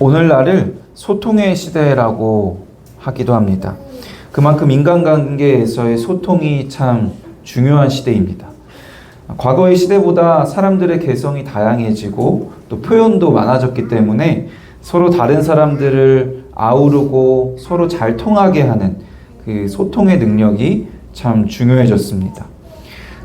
오늘날을 소통의 시대라고 하기도 합니다. 그만큼 인간관계에서의 소통이 참 중요한 시대입니다. 과거의 시대보다 사람들의 개성이 다양해지고 또 표현도 많아졌기 때문에 서로 다른 사람들을 아우르고 서로 잘 통하게 하는 그 소통의 능력이 참 중요해졌습니다.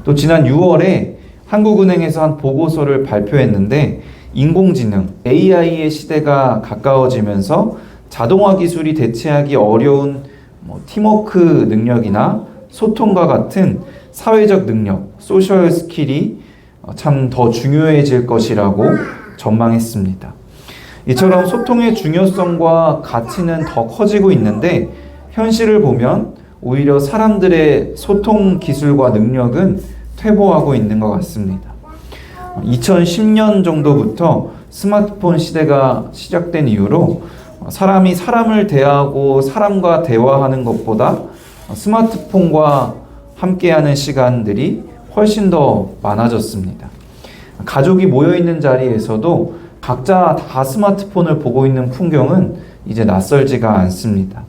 또 지난 6월에 한국은행에서 한 보고서를 발표했는데 인공지능, AI의 시대가 가까워지면서 자동화 기술이 대체하기 어려운 팀워크 능력이나 소통과 같은 사회적 능력, 소셜 스킬이 참 더 중요해질 것이라고 전망했습니다. 이처럼 소통의 중요성과 가치는 더 커지고 있는데 현실을 보면 오히려 사람들의 소통 기술과 능력은 퇴보하고 있는 것 같습니다. 2010년 정도부터 스마트폰 시대가 시작된 이후로 사람이 사람을 대하고 사람과 대화하는 것보다 스마트폰과 함께하는 시간들이 훨씬 더 많아졌습니다. 가족이 모여있는 자리에서도 각자 다 스마트폰을 보고 있는 풍경은 이제 낯설지가 않습니다.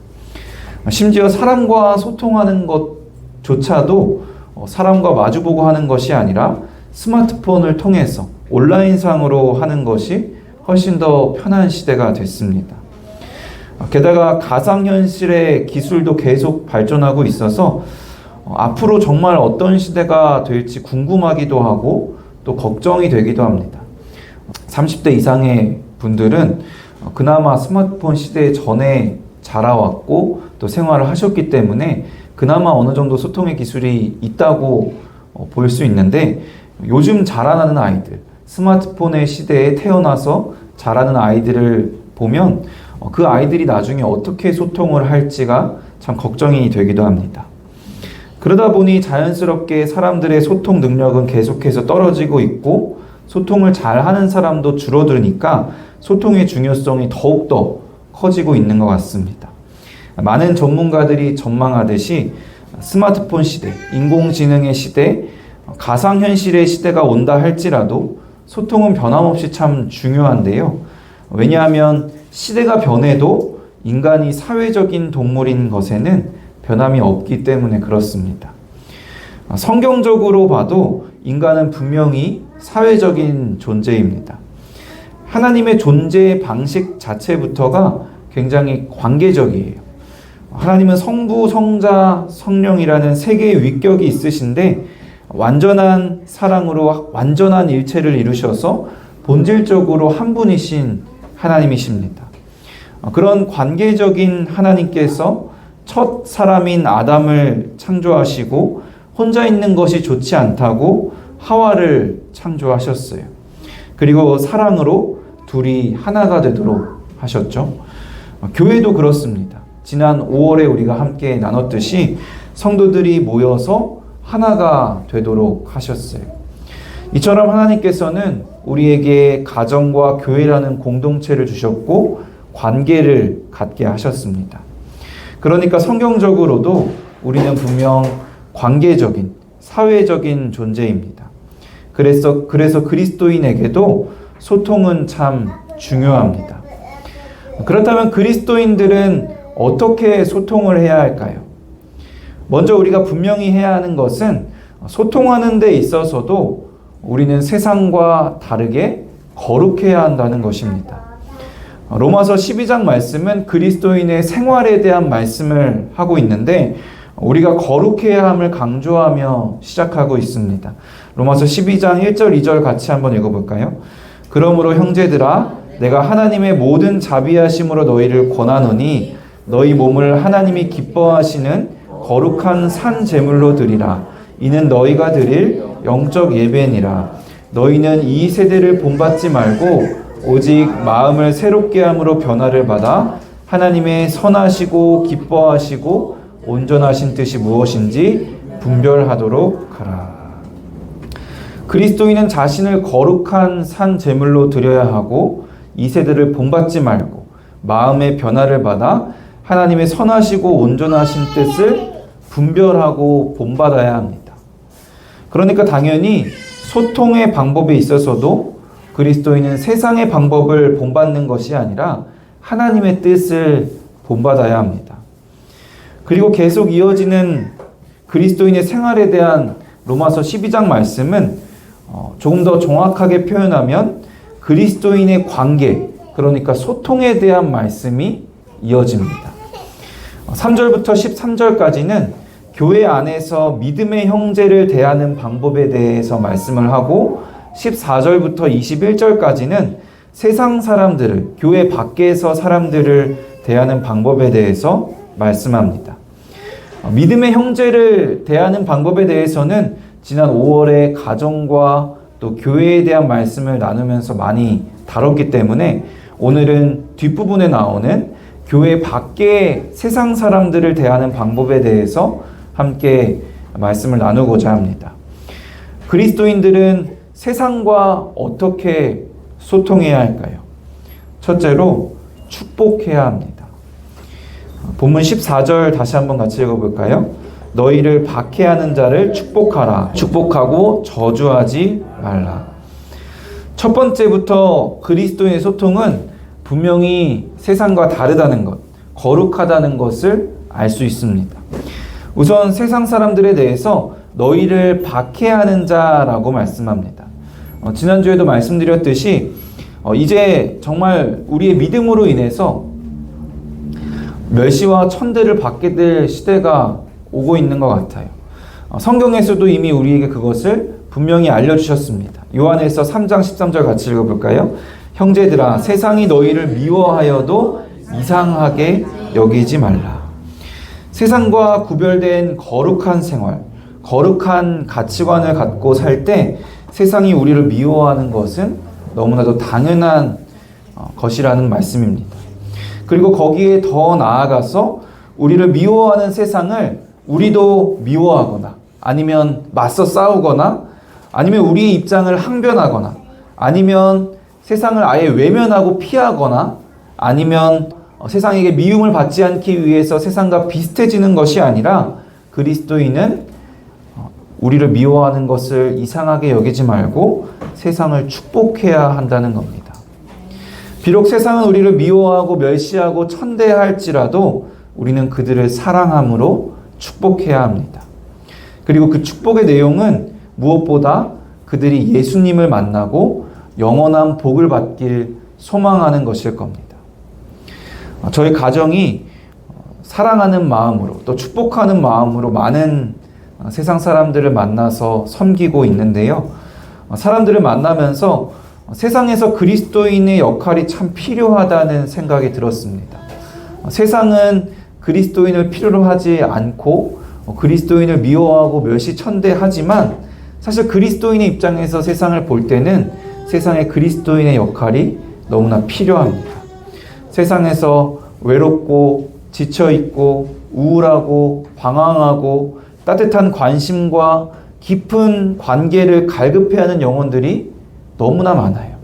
심지어 사람과 소통하는 것조차도 사람과 마주보고 하는 것이 아니라 스마트폰을 통해서 온라인상으로 하는 것이 훨씬 더 편한 시대가 됐습니다. 게다가 가상현실의 기술도 계속 발전하고 있어서 앞으로 정말 어떤 시대가 될지 궁금하기도 하고 또 걱정이 되기도 합니다. 30대 이상의 분들은 그나마 스마트폰 시대 전에 자라왔고 또 생활을 하셨기 때문에 그나마 어느 정도 소통의 기술이 있다고 볼 수 있는데 요즘 자라나는 아이들, 스마트폰의 시대에 태어나서 자라는 아이들을 보면 그 아이들이 나중에 어떻게 소통을 할지가 참 걱정이 되기도 합니다. 그러다 보니 자연스럽게 사람들의 소통 능력은 계속해서 떨어지고 있고 소통을 잘하는 사람도 줄어드니까 소통의 중요성이 더욱더 커지고 있는 것 같습니다. 많은 전문가들이 전망하듯이 스마트폰 시대, 인공지능의 시대, 가상현실의 시대가 온다 할지라도 소통은 변함없이 참 중요한데요. 왜냐하면 시대가 변해도 인간이 사회적인 동물인 것에는 변함이 없기 때문에 그렇습니다. 성경적으로 봐도 인간은 분명히 사회적인 존재입니다. 하나님의 존재 방식 자체부터가 굉장히 관계적이에요. 하나님은 성부, 성자, 성령이라는 세 개의 위격이 있으신데 완전한 사랑으로 완전한 일체를 이루셔서 본질적으로 한 분이신 하나님이십니다. 그런 관계적인 하나님께서 첫 사람인 아담을 창조하시고 혼자 있는 것이 좋지 않다고 하와를 창조하셨어요. 그리고 사랑으로 둘이 하나가 되도록 하셨죠. 교회도 그렇습니다. 지난 5월에 우리가 함께 나눴듯이 성도들이 모여서 하나가 되도록 하셨어요. 이처럼 하나님께서는 우리에게 가정과 교회라는 공동체를 주셨고 관계를 갖게 하셨습니다. 그러니까 성경적으로도 우리는 분명 관계적인, 사회적인 존재입니다. 그래서 그리스도인에게도 소통은 참 중요합니다. 그렇다면 그리스도인들은 어떻게 소통을 해야 할까요? 먼저 우리가 분명히 해야 하는 것은 소통하는 데 있어서도 우리는 세상과 다르게 거룩해야 한다는 것입니다. 로마서 12장 말씀은 그리스도인의 생활에 대한 말씀을 하고 있는데 우리가 거룩해야 함을 강조하며 시작하고 있습니다. 로마서 12장 1절 2절 같이 한번 읽어볼까요? 그러므로 형제들아 내가 하나님의 모든 자비하심으로 너희를 권하노니 너희 몸을 하나님이 기뻐하시는 거룩한 산 제물로 드리라. 이는 너희가 드릴 영적 예배니라. 너희는 이 세대를 본받지 말고 오직 마음을 새롭게 함으로 변화를 받아 하나님의 선하시고 기뻐하시고 온전하신 뜻이 무엇인지 분별하도록 하라. 그리스도인은 자신을 거룩한 산 제물로 드려야 하고 이 세대를 본받지 말고 마음의 변화를 받아 하나님의 선하시고 온전하신 뜻을 분별하고 본받아야 합니다. 그러니까 당연히 소통의 방법에 있어서도 그리스도인은 세상의 방법을 본받는 것이 아니라 하나님의 뜻을 본받아야 합니다. 그리고 계속 이어지는 그리스도인의 생활에 대한 로마서 12장 말씀은 조금 더 정확하게 표현하면 그리스도인의 관계, 그러니까 소통에 대한 말씀이 이어집니다. 3절부터 13절까지는 교회 안에서 믿음의 형제를 대하는 방법에 대해서 말씀을 하고 14절부터 21절까지는 세상 사람들을, 교회 밖에서 사람들을 대하는 방법에 대해서 말씀합니다. 믿음의 형제를 대하는 방법에 대해서는 지난 5월에 가정과 또 교회에 대한 말씀을 나누면서 많이 다뤘기 때문에 오늘은 뒷부분에 나오는 교회 밖의 세상 사람들을 대하는 방법에 대해서 함께 말씀을 나누고자 합니다. 그리스도인들은 세상과 어떻게 소통해야 할까요? 첫째로 축복해야 합니다. 본문 14절 다시 한번 같이 읽어볼까요? 너희를 박해하는 자를 축복하라. 축복하고 저주하지 말라. 첫 번째부터 그리스도의 소통은 분명히 세상과 다르다는 것, 거룩하다는 것을 알 수 있습니다. 우선 세상 사람들에 대해서 너희를 박해하는 자라고 말씀합니다. 지난주에도 말씀드렸듯이 이제 정말 우리의 믿음으로 인해서 멸시와 천대를 받게 될 시대가 오고 있는 것 같아요. 성경에서도 이미 우리에게 그것을 분명히 알려주셨습니다. 요한에서 3장 13절 같이 읽어볼까요? 형제들아, 세상이 너희를 미워하여도 이상하게 여기지 말라. 세상과 구별된 거룩한 생활, 거룩한 가치관을 갖고 살 때 세상이 우리를 미워하는 것은 너무나도 당연한 것이라는 말씀입니다. 그리고 거기에 더 나아가서 우리를 미워하는 세상을 우리도 미워하거나 아니면 맞서 싸우거나 아니면 우리의 입장을 항변하거나 아니면 세상을 아예 외면하고 피하거나 아니면 세상에게 미움을 받지 않기 위해서 세상과 비슷해지는 것이 아니라 그리스도인은 우리를 미워하는 것을 이상하게 여기지 말고 세상을 축복해야 한다는 겁니다. 비록 세상은 우리를 미워하고 멸시하고 천대할지라도 우리는 그들을 사랑함으로 축복해야 합니다. 그리고 그 축복의 내용은 무엇보다 그들이 예수님을 만나고 영원한 복을 받길 소망하는 것일 겁니다. 저희 가정이 사랑하는 마음으로 또 축복하는 마음으로 많은 세상 사람들을 만나서 섬기고 있는데요. 사람들을 만나면서 세상에서 그리스도인의 역할이 참 필요하다는 생각이 들었습니다. 세상은 그리스도인을 필요로 하지 않고 그리스도인을 미워하고 멸시천대하지만 사실 그리스도인의 입장에서 세상을 볼 때는 세상에 그리스도인의 역할이 너무나 필요합니다. 세상에서 외롭고 지쳐있고 우울하고 방황하고 따뜻한 관심과 깊은 관계를 갈급해하는 영혼들이 너무나 많아요.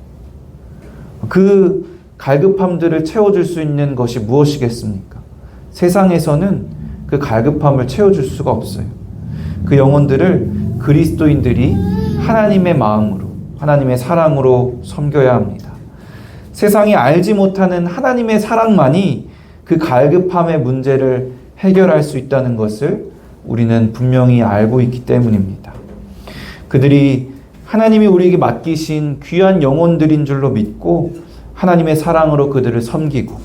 그 갈급함들을 채워줄 수 있는 것이 무엇이겠습니까? 세상에서는 그 갈급함을 채워줄 수가 없어요. 그 영혼들을 그리스도인들이 하나님의 마음으로, 하나님의 사랑으로 섬겨야 합니다. 세상이 알지 못하는 하나님의 사랑만이 그 갈급함의 문제를 해결할 수 있다는 것을 우리는 분명히 알고 있기 때문입니다. 그들이 하나님이 우리에게 맡기신 귀한 영혼들인 줄로 믿고 하나님의 사랑으로 그들을 섬기고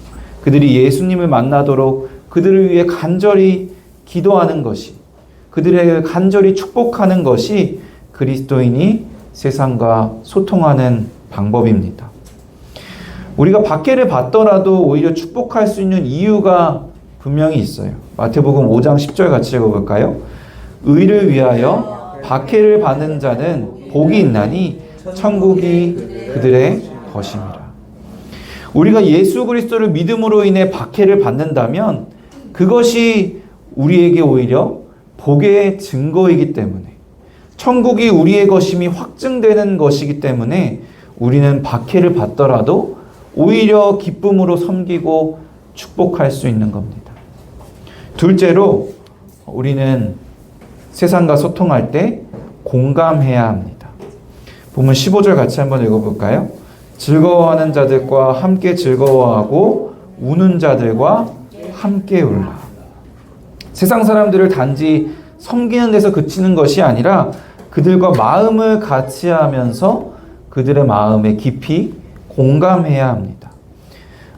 그들이 예수님을 만나도록 그들을 위해 간절히 기도하는 것이, 그들에게 간절히 축복하는 것이 그리스도인이 세상과 소통하는 방법입니다. 우리가 박해를 받더라도 오히려 축복할 수 있는 이유가 분명히 있어요. 마태복음 5장 10절 같이 읽어볼까요? 의를 위하여 박해를 받는 자는 복이 있나니 천국이 그들의 것입니다. 우리가 예수 그리스도를 믿음으로 인해 박해를 받는다면 그것이 우리에게 오히려 복의 증거이기 때문에, 천국이 우리의 것임이 확증되는 것이기 때문에 우리는 박해를 받더라도 오히려 기쁨으로 섬기고 축복할 수 있는 겁니다. 둘째로 우리는 세상과 소통할 때 공감해야 합니다. 본문 15절 같이 한번 읽어볼까요? 즐거워하는 자들과 함께 즐거워하고 우는 자들과 함께 울라. 세상 사람들을 단지 섬기는 데서 그치는 것이 아니라 그들과 마음을 같이 하면서 그들의 마음에 깊이 공감해야 합니다.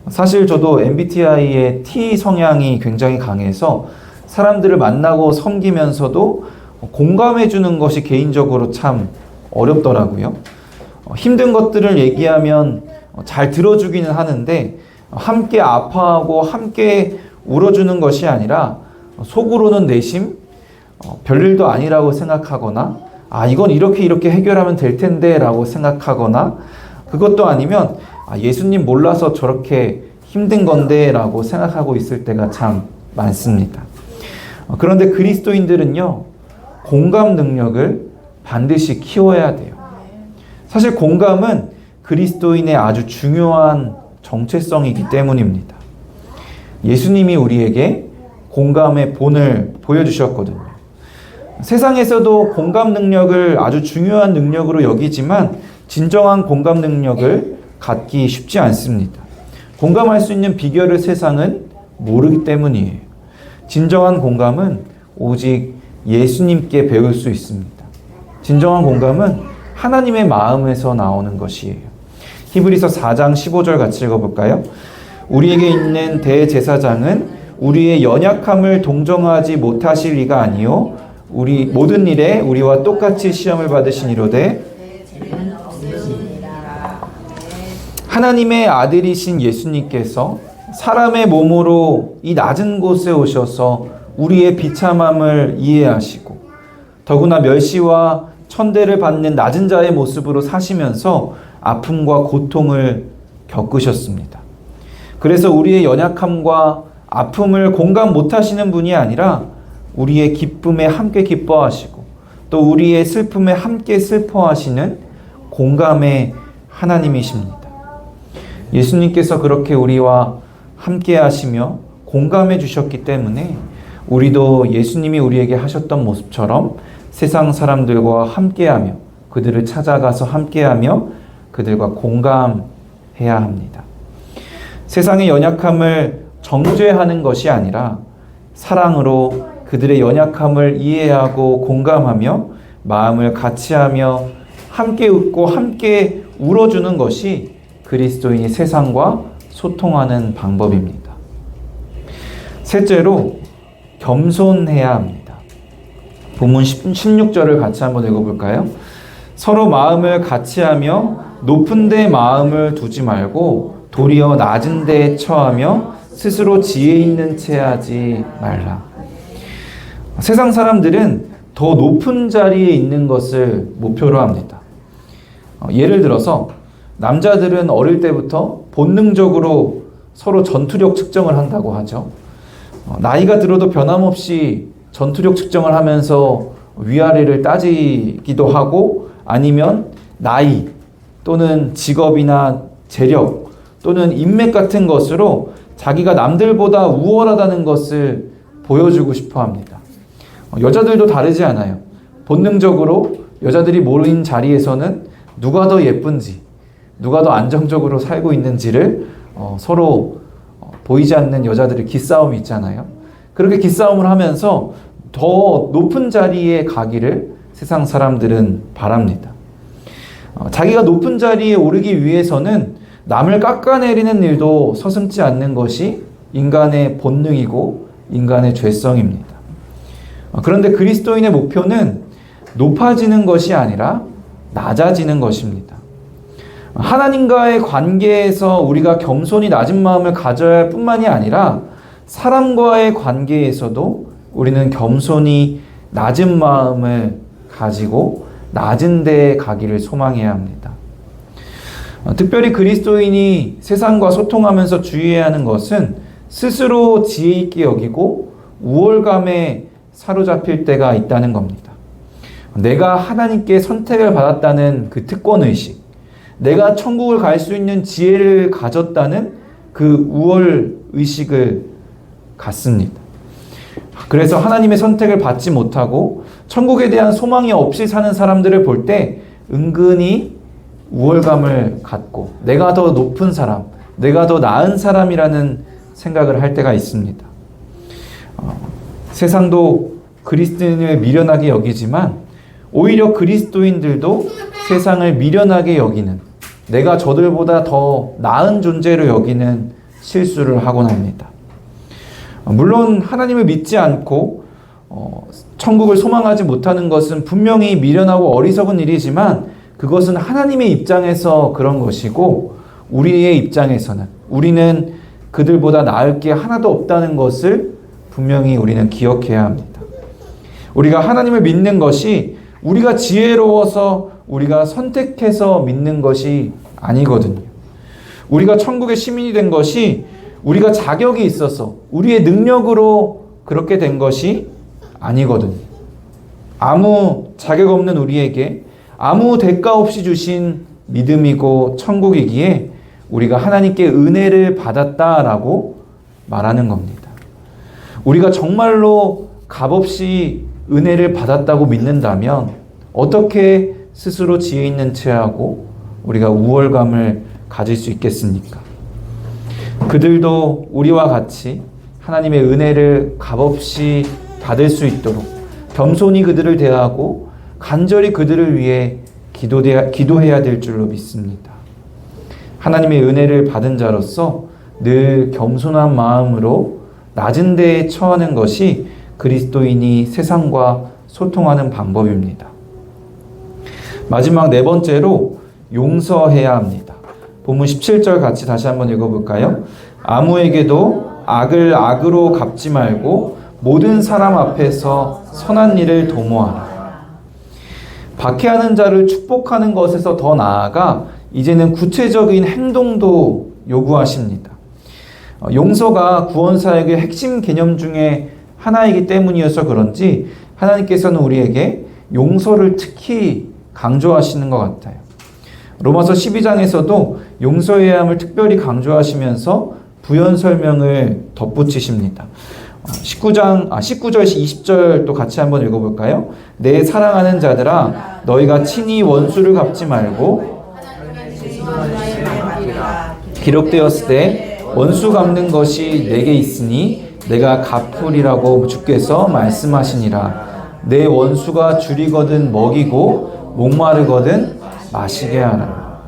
사실 저도 MBTI의 T 성향이 굉장히 강해서 사람들을 만나고 섬기면서도 공감해 주는 것이 개인적으로 참 어렵더라고요. 힘든 것들을 얘기하면 잘 들어주기는 하는데 함께 아파하고 함께 울어주는 것이 아니라 속으로는 내심 별일도 아니라고 생각하거나 이건 이렇게 해결하면 될 텐데 라고 생각하거나 그것도 아니면 예수님 몰라서 저렇게 힘든 건데 라고 생각하고 있을 때가 참 많습니다. 그런데 그리스도인들은요, 공감 능력을 반드시 키워야 돼요. 사실 공감은 그리스도인의 아주 중요한 정체성이기 때문입니다. 예수님이 우리에게 공감의 본을 보여주셨거든요. 세상에서도 공감 능력을 아주 중요한 능력으로 여기지만 진정한 공감 능력을 갖기 쉽지 않습니다. 공감할 수 있는 비결을 세상은 모르기 때문이에요. 진정한 공감은 오직 예수님께 배울 수 있습니다. 진정한 공감은 하나님의 마음에서 나오는 것이에요. 히브리서 4장 15절 같이 읽어볼까요? 우리에게 있는 대제사장은 우리의 연약함을 동정하지 못하실 리가 아니요 우리 모든 일에 우리와 똑같이 시험을 받으시니로되 하나님의 아들이신 예수님께서 사람의 몸으로 이 낮은 곳에 오셔서 우리의 비참함을 이해하시고 더구나 멸시와 천대를 받는 낮은 자의 모습으로 사시면서 아픔과 고통을 겪으셨습니다. 그래서 우리의 연약함과 아픔을 공감 못하시는 분이 아니라 우리의 기쁨에 함께 기뻐하시고 또 우리의 슬픔에 함께 슬퍼하시는 공감의 하나님이십니다. 예수님께서 그렇게 우리와 함께 하시며 공감해 주셨기 때문에 우리도 예수님이 우리에게 하셨던 모습처럼 세상 사람들과 함께하며 그들을 찾아가서 함께하며 그들과 공감해야 합니다. 세상의 연약함을 정죄하는 것이 아니라 사랑으로 그들의 연약함을 이해하고 공감하며 마음을 같이하며 함께 웃고 함께 울어주는 것이 그리스도인이 세상과 소통하는 방법입니다. 셋째로 겸손해야 합니다. 본문 16절을 같이 한번 읽어볼까요? 서로 마음을 같이하며 높은 데 마음을 두지 말고 도리어 낮은 데에 처하며 스스로 지혜 있는 채 하지 말라. 세상 사람들은 더 높은 자리에 있는 것을 목표로 합니다. 예를 들어서 남자들은 어릴 때부터 본능적으로 서로 전투력 측정을 한다고 하죠. 나이가 들어도 변함없이 전투력 측정을 하면서 위아래를 따지기도 하고 아니면 나이 또는 직업이나 재력 또는 인맥 같은 것으로 자기가 남들보다 우월하다는 것을 보여주고 싶어 합니다. 여자들도 다르지 않아요. 본능적으로 여자들이 모르는 자리에서는 누가 더 예쁜지 누가 더 안정적으로 살고 있는지를 서로 보이지 않는 여자들의 기싸움이 있잖아요. 그렇게 기싸움을 하면서 더 높은 자리에 가기를 세상 사람들은 바랍니다. 자기가 높은 자리에 오르기 위해서는 남을 깎아내리는 일도 서슴지 않는 것이 인간의 본능이고 인간의 죄성입니다. 그런데 그리스도인의 목표는 높아지는 것이 아니라 낮아지는 것입니다. 하나님과의 관계에서 우리가 겸손히 낮은 마음을 가져야 할 뿐만이 아니라 사람과의 관계에서도 우리는 겸손히 낮은 마음을 가지고 낮은 데에 가기를 소망해야 합니다. 특별히 그리스도인이 세상과 소통하면서 주의해야 하는 것은 스스로 지혜 있게 여기고 우월감에 사로잡힐 때가 있다는 겁니다. 내가 하나님께 선택을 받았다는 그 특권의식, 내가 천국을 갈 수 있는 지혜를 가졌다는 그 우월의식을 갖습니다. 그래서 하나님의 선택을 받지 못하고 천국에 대한 소망이 없이 사는 사람들을 볼 때 은근히 우월감을 갖고 내가 더 높은 사람, 내가 더 나은 사람이라는 생각을 할 때가 있습니다. 세상도 그리스도인을 미련하게 여기지만 오히려 그리스도인들도 세상을 미련하게 여기는, 내가 저들보다 더 나은 존재로 여기는 실수를 하곤 합니다. 물론 하나님을 믿지 않고 천국을 소망하지 못하는 것은 분명히 미련하고 어리석은 일이지만 그것은 하나님의 입장에서 그런 것이고, 우리의 입장에서는 우리는 그들보다 나을 게 하나도 없다는 것을 분명히 우리는 기억해야 합니다. 우리가 하나님을 믿는 것이 우리가 지혜로워서 우리가 선택해서 믿는 것이 아니거든요. 우리가 천국의 시민이 된 것이 우리가 자격이 있어서 우리의 능력으로 그렇게 된 것이 아니거든요. 아무 자격 없는 우리에게 아무 대가 없이 주신 믿음이고 천국이기에 우리가 하나님께 은혜를 받았다라고 말하는 겁니다. 우리가 정말로 값없이 은혜를 받았다고 믿는다면 어떻게 스스로 지혜 있는 체하고 우리가 우월감을 가질 수 있겠습니까? 그들도 우리와 같이 하나님의 은혜를 값없이 받을 수 있도록 겸손히 그들을 대하고 간절히 그들을 위해 기도해야 될 줄로 믿습니다. 하나님의 은혜를 받은 자로서 늘 겸손한 마음으로 낮은 데에 처하는 것이 그리스도인이 세상과 소통하는 방법입니다. 마지막 네 번째로 용서해야 합니다. 본문 17절 같이 다시 한번 읽어볼까요? 아무에게도 악을 악으로 갚지 말고 모든 사람 앞에서 선한 일을 도모하라. 박해하는 자를 축복하는 것에서 더 나아가 이제는 구체적인 행동도 요구하십니다. 용서가 구원사역의 핵심 개념 중에 하나이기 때문이어서 그런지 하나님께서는 우리에게 용서를 특히 강조하시는 것 같아요. 로마서 12장에서도 용서해야 함을 특별히 강조하시면서 부연 설명을 덧붙이십니다. 19절 20절 또 같이 한번 읽어볼까요? 내 사랑하는 자들아 너희가 친히 원수를 갚지 말고 기록되었을 때 원수 갚는 것이 내게 있으니 내가 갚으리라고 주께서 말씀하시니라. 내 원수가 줄이거든 먹이고 목마르거든 마시게 하라.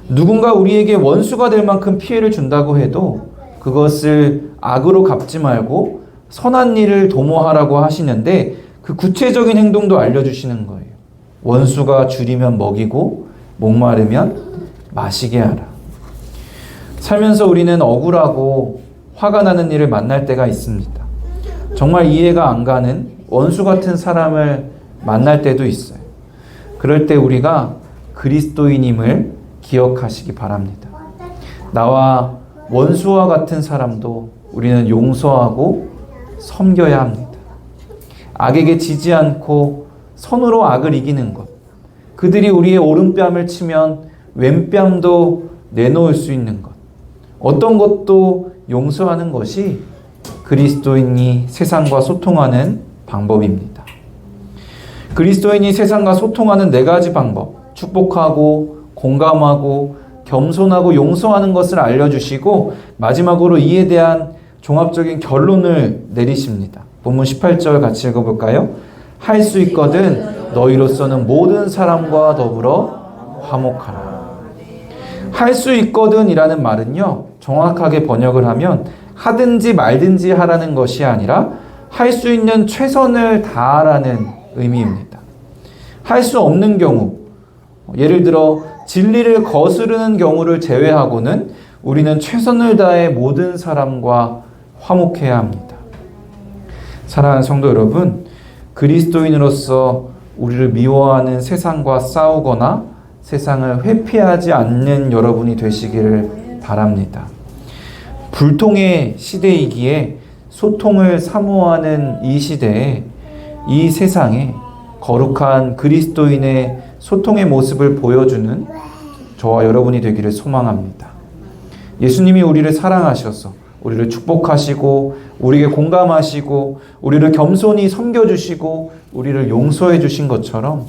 누군가 우리에게 원수가 될 만큼 피해를 준다고 해도 그것을 악으로 갚지 말고 선한 일을 도모하라고 하시는데 그 구체적인 행동도 알려주시는 거예요. 원수가 줄이면 먹이고 목마르면 마시게 하라. 살면서 우리는 억울하고 화가 나는 일을 만날 때가 있습니다. 정말 이해가 안 가는 원수 같은 사람을 만날 때도 있어요. 그럴 때 우리가 그리스도인임을 기억하시기 바랍니다. 나와 원수와 같은 사람도 우리는 용서하고 섬겨야 합니다. 악에게 지지 않고 선으로 악을 이기는 것. 그들이 우리의 오른뺨을 치면 왼뺨도 내놓을 수 있는 것. 어떤 것도 용서하는 것이 그리스도인이 세상과 소통하는 방법입니다. 그리스도인이 세상과 소통하는 네 가지 방법, 축복하고 공감하고 겸손하고 용서하는 것을 알려주시고 마지막으로 이에 대한 종합적인 결론을 내리십니다. 본문 18절 같이 읽어볼까요? 할 수 있거든 너희로서는 모든 사람과 더불어 화목하라. 할 수 있거든 이라는 말은요, 정확하게 번역을 하면 하든지 말든지 하라는 것이 아니라 할 수 있는 최선을 다하라는 의미입니다. 할 수 없는 경우, 예를 들어 진리를 거스르는 경우를 제외하고는 우리는 최선을 다해 모든 사람과 화목해야 합니다. 사랑하는 성도 여러분, 그리스도인으로서 우리를 미워하는 세상과 싸우거나 세상을 회피하지 않는 여러분이 되시기를 바랍니다. 불통의 시대이기에 소통을 사모하는 이 시대에 이 세상에 거룩한 그리스도인의 소통의 모습을 보여주는 저와 여러분이 되기를 소망합니다. 예수님이 우리를 사랑하셔서 우리를 축복하시고 우리에게 공감하시고 우리를 겸손히 섬겨주시고 우리를 용서해 주신 것처럼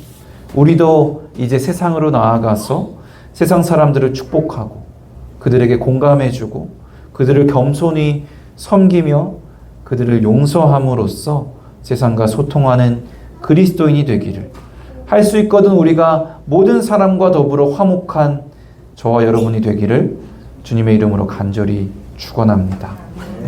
우리도 이제 세상으로 나아가서 세상 사람들을 축복하고 그들에게 공감해주고 그들을 겸손히 섬기며 그들을 용서함으로써 세상과 소통하는 그리스도인이 되기를 할 수 있거든 우리가 모든 사람과 더불어 화목한 저와 여러분이 되기를 주님의 이름으로 간절히 축원합니다.